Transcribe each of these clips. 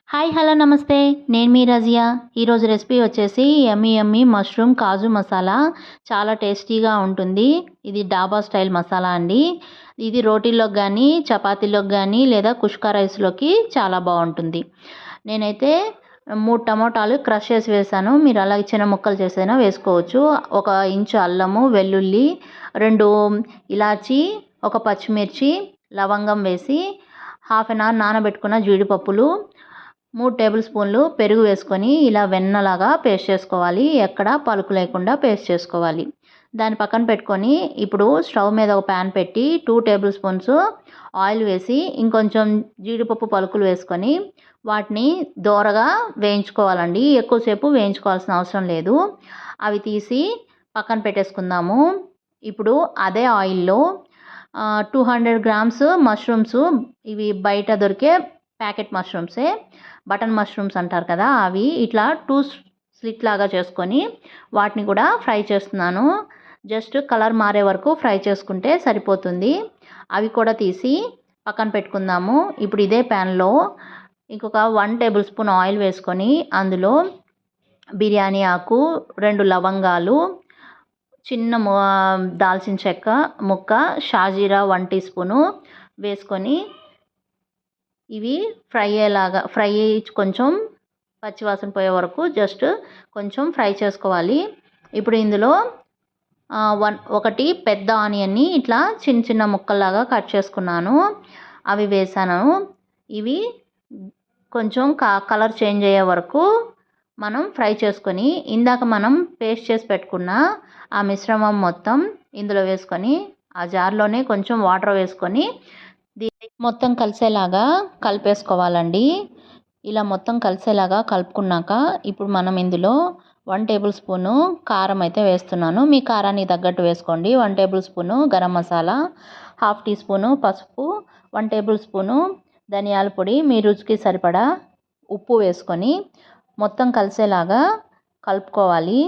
Hi hello నమస్తే. నేను మీ రజియా. ఈరోజు రెసిపీ వచ్చేసి యమ్మీ యమ్మీ మష్రూమ్ కాజు మసాలా. చాలా టేస్టీగా ఉంటుంది. ఇది డాబా స్టైల్ మసాలా అండి. ఇది రోటీల్లోకి కానీ చపాతీలోకి కానీ లేదా కుష్కా రైస్లోకి చాలా బాగుంటుంది. నేనైతే 3 టమోటాలు క్రష్ చేసి వేసాను. మీరు అలాగే చిన్న ముక్కలు చేసైనా వేసుకోవచ్చు. 1 ఇంచు అల్లము, వెల్లుల్లి, 2 ఇలాచి, 1 పచ్చిమిర్చి, లవంగం వేసి హాఫ్ అన్ అవర్ నానబెట్టుకున్న జీడిపప్పులు, 3 టేబుల్ స్పూన్లు పెరుగు వేసుకొని ఇలా వెన్నలాగా పేస్ట్ చేసుకోవాలి. ఎక్కడ పలుకు లేకుండా పేస్ట్ చేసుకోవాలి. దాన్ని పక్కన పెట్టుకొని ఇప్పుడు స్టవ్ మీద ఒక ప్యాన్ పెట్టి 2 టేబుల్ స్పూన్స్ ఆయిల్ వేసి ఇంకొంచెం జీడిపప్పు పలుకులు వేసుకొని వాటిని దోరగా వేయించుకోవాలండి. ఎక్కువసేపు వేయించుకోవాల్సిన అవసరం లేదు. అవి తీసి పక్కన పెట్టేసుకుందాము. ఇప్పుడు అదే ఆయిల్లో 200 గ్రామ్స్ మష్రూమ్స్, ఇవి బయట దొరికే ప్యాకెట్ మష్రూమ్సే, బటన్ మష్రూమ్స్ అంటారు కదా, అవి ఇట్లా 2 స్లిట్ లాగా చేసుకొని వాటిని కూడా ఫ్రై చేస్తున్నాను. జస్ట్ కలర్ మారే వరకు ఫ్రై చేసుకుంటే సరిపోతుంది. అవి కూడా తీసి పక్కన పెట్టుకుందాము. ఇప్పుడు ఇదే ప్యాన్లో ఇంకొక 1 టేబుల్ స్పూన్ ఆయిల్ వేసుకొని అందులో బిర్యానీ ఆకు, 2 లవంగాలు, చిన్న దాల్చిన చెక్క ముక్క, షాజీరా 1 టీ స్పూను వేసుకొని ఇవి ఫ్రై కొంచెం పచ్చివాసన పోయే వరకు జస్ట్ కొంచెం ఫ్రై చేసుకోవాలి. ఇప్పుడు ఇందులో ఒకటి పెద్ద ఆనియన్ని ఇట్లా చిన్న చిన్న ముక్కల్లాగా కట్ చేసుకున్నాను. అవి వేసాను. ఇవి కొంచెం కలర్ చేంజ్ అయ్యే వరకు మనం ఫ్రై చేసుకొని ఇందాక మనం పేస్ట్ చేసి పెట్టుకున్న ఆ మిశ్రమం మొత్తం ఇందులో వేసుకొని ఆ జార్లోనే కొంచెం వాటర్ వేసుకొని మొత్తం కలిసేలాగా కలిపేసుకోవాలండి. ఇలా మొత్తం కలిసేలాగా కలుపుకున్నాక ఇప్పుడు మనం ఇందులో 1 టేబుల్ స్పూను కారం అయితే వేస్తున్నాను. మీ కారానికి తగ్గట్టు వేసుకోండి. 1 tablespoon garam masala, half teaspoon పసుపు, 1 టేబుల్ స్పూను ధనియాల పొడి, మీ రుచికి సరిపడా ఉప్పు వేసుకొని మొత్తం కలిసేలాగా కలుపుకోవాలి.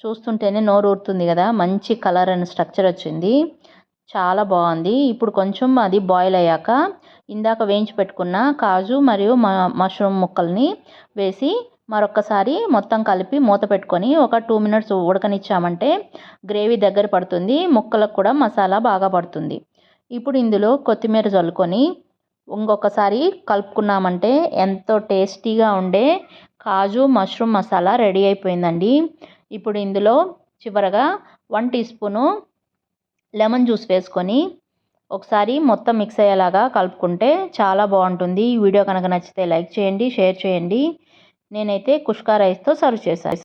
చూస్తుంటేనే నోరు ఊరుతుంది కదా, మంచి కలర్ అండ్ స్ట్రక్చర్ వచ్చింది. చాలా బాగుంది. ఇప్పుడు కొంచెం అది బాయిల్ అయ్యాక ఇందాక వేయించి పెట్టుకున్న కాజు మరియు మష్రూమ్ ముక్కల్ని వేసి మరొకసారి మొత్తం కలిపి మూత పెట్టుకొని ఒక 2 మినిట్స్ ఉడకనిచ్చామంటే గ్రేవీ దగ్గర పడుతుంది. ముక్కలకు కూడా మసాలా బాగా పడుతుంది. ఇప్పుడు ఇందులో కొత్తిమీర చల్లుకొని ఇంకొకసారి కలుపుకున్నామంటే ఎంతో టేస్టీగా ఉండే కాజు మష్రూమ్ మసాలా రెడీ అయిపోయిందండి. ఇప్పుడు ఇందులో చివరగా 1 టీ స్పూను లెమన్ జ్యూస్ వేసుకొని ఒకసారి మొత్తం మిక్స్ అయ్యేలాగా కలుపుకుంటే చాలా బాగుంటుంది. ఈ వీడియో కనుక నచ్చితే లైక్ చేయండి, షేర్ చేయండి. నేనైతే కుష్కా రైస్తో సర్వ్ చేశాను.